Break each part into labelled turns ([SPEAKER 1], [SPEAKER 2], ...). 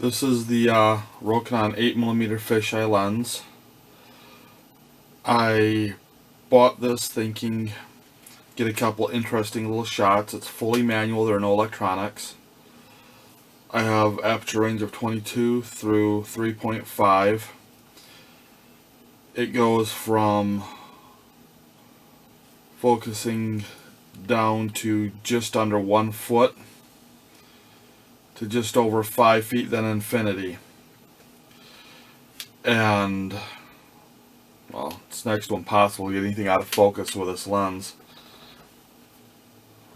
[SPEAKER 1] This is the Rokinon 8mm fisheye lens. I bought this thinking get a couple interesting little shots. It's fully manual, there are no electronics. I have aperture range of 22 through 3.5. It goes from focusing down to just under 1 foot to just over 5 feet, then infinity. And well, it's next to impossible to get anything out of focus with this lens.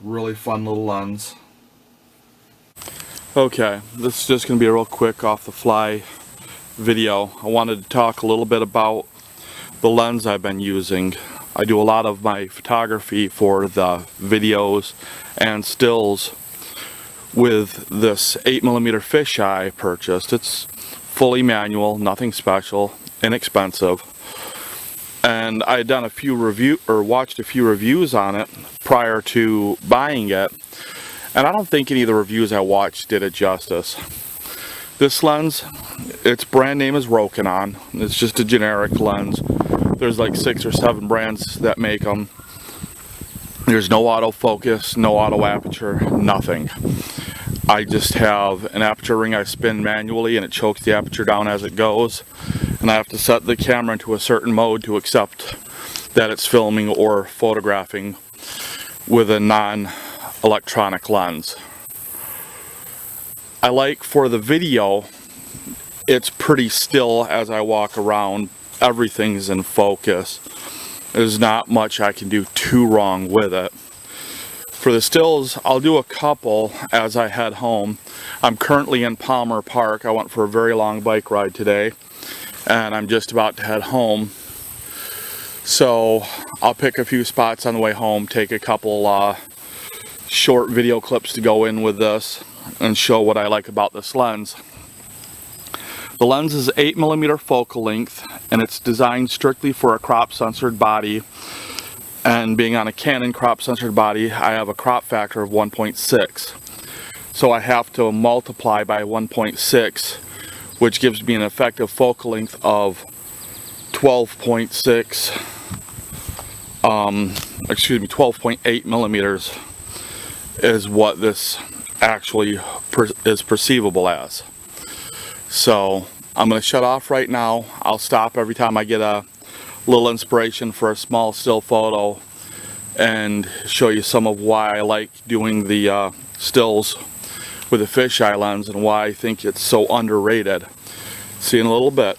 [SPEAKER 1] Really fun little lens. Okay, this is just going to be a real quick off the fly video. I wanted to talk a little bit about the lens I've been using. I do a lot of my photography for the videos and stills with this 8mm fisheye I purchased. It's fully manual, nothing special, inexpensive. And I had done watched a few reviews on it prior to buying it, and I don't think any of the reviews I watched did it justice. This lens, its brand name is Rokinon. It's just a generic lens. There's like 6 or 7 brands that make them. There's no autofocus, no auto aperture, nothing. I just have an aperture ring I spin manually and it chokes the aperture down as it goes. And I have to set the camera into a certain mode to accept that it's filming or photographing with a non-electronic lens. I like for the video, it's pretty still as I walk around. Everything's in focus. There's not much I can do too wrong with it. For the stills, I'll do a couple as I head home. I'm currently in Palmer Park. I went for a very long bike ride today, and I'm just about to head home. So I'll pick a few spots on the way home, take a couple short video clips to go in with this, and show what I like about this lens. The lens is 8mm focal length, and it's designed strictly for a crop censored body. And being on a Canon crop censored body, I have a crop factor of 1.6. So I have to multiply by 1.6, which gives me an effective focal length of 12.8 millimeters is what this actually is perceivable as. So I'm going to shut off right now. I'll stop every time I get a little inspiration for a small still photo and show you some of why I like doing the stills with a fisheye lens and why I think it's so underrated. See you in a little bit.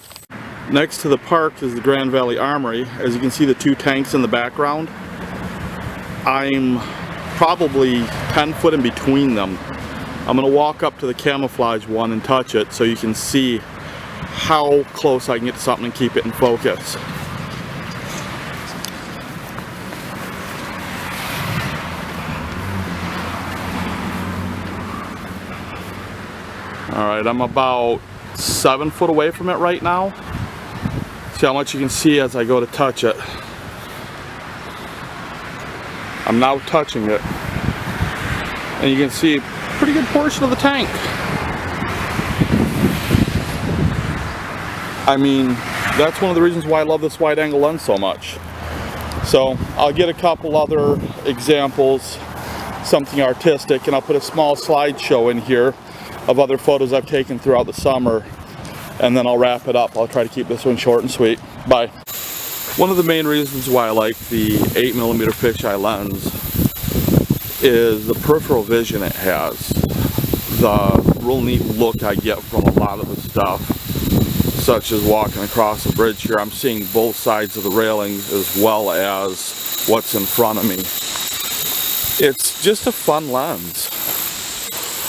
[SPEAKER 1] Next to the park is the Grand Valley Armory. As you can see, the 2 tanks in the background. I'm probably 10 foot in between them. I'm going to walk up to the camouflage one and touch it so you can see how close I can get to something and keep it in focus. Alright, I'm about 7 foot away from it right now. See how much you can see as I go to touch it. I'm now touching it, and you can see a pretty good portion of the tank. I mean, that's one of the reasons why I love this wide angle lens so much. So I'll get a couple other examples, something artistic, and I'll put a small slideshow in here of other photos I've taken throughout the summer, and then I'll wrap it up. I'll try to keep this one short and sweet. Bye. One of the main reasons why I like the 8mm fisheye lens is the peripheral vision it has. The real neat look I get from a lot of the stuff, such as walking across the bridge here. I'm seeing both sides of the railings as well as what's in front of me. It's just a fun lens.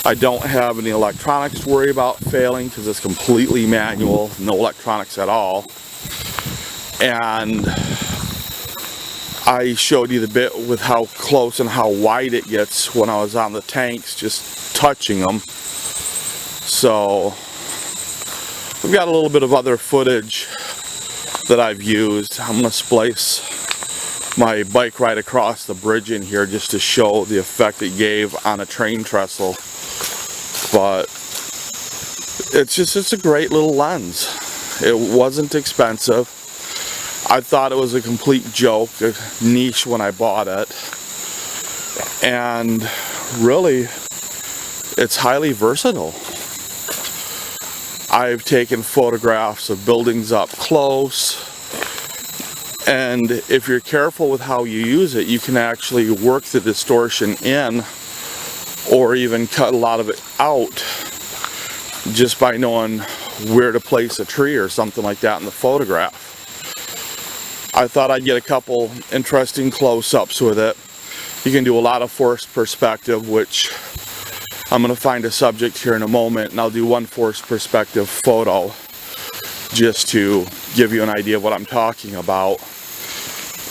[SPEAKER 1] I don't have any electronics to worry about failing because it's completely manual, no electronics at all. And I showed you the bit with how close and how wide it gets when I was on the tanks, just touching them. So we've got a little bit of other footage that I've used. I'm going to splice my bike ride across the bridge in here just to show the effect it gave on a train trestle. But It's a great little lens. It wasn't expensive. I thought it was a complete joke, a niche when I bought it. And really, it's highly versatile. I've taken photographs of buildings up close, and if you're careful with how you use it, you can actually work the distortion in or even cut a lot of it out just by knowing where to place a tree or something like that in the photograph. I thought I'd get a couple interesting close-ups with it. You can do a lot of forced perspective, which I'm going to find a subject here in a moment, and I'll do one forced perspective photo just to give you an idea of what I'm talking about.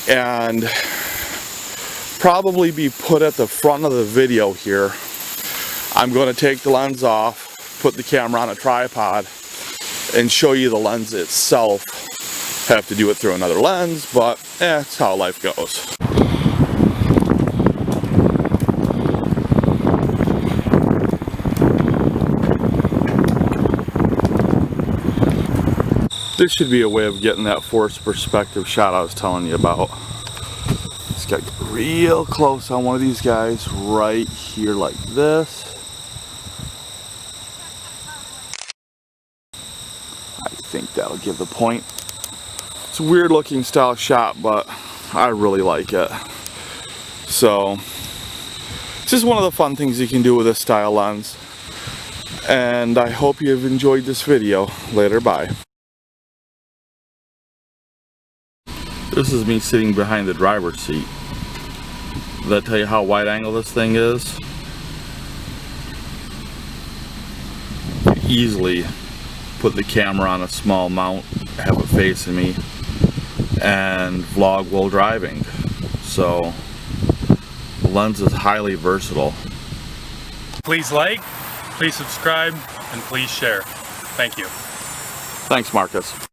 [SPEAKER 1] And probably be put at the front of the video here. I'm going to take the lens off, put the camera on a tripod, and show you the lens itself. Have to do it through another lens, but it's how life goes. This should be a way of getting that forced perspective shot I was telling you about. Just got real close on one of these guys right here like this. I think that'll give the point. It's a weird looking style shot, but I really like it. So, it's just one of the fun things you can do with this style lens. And I hope you've enjoyed this video. Later, bye. This is me sitting behind the driver's seat. Does that tell you how wide angle this thing is? Easily put the camera on a small mount, have it facing me, and vlog while driving. So the lens is highly versatile.
[SPEAKER 2] Please like, please subscribe, and please share. Thank you.
[SPEAKER 1] Thanks, Marcus.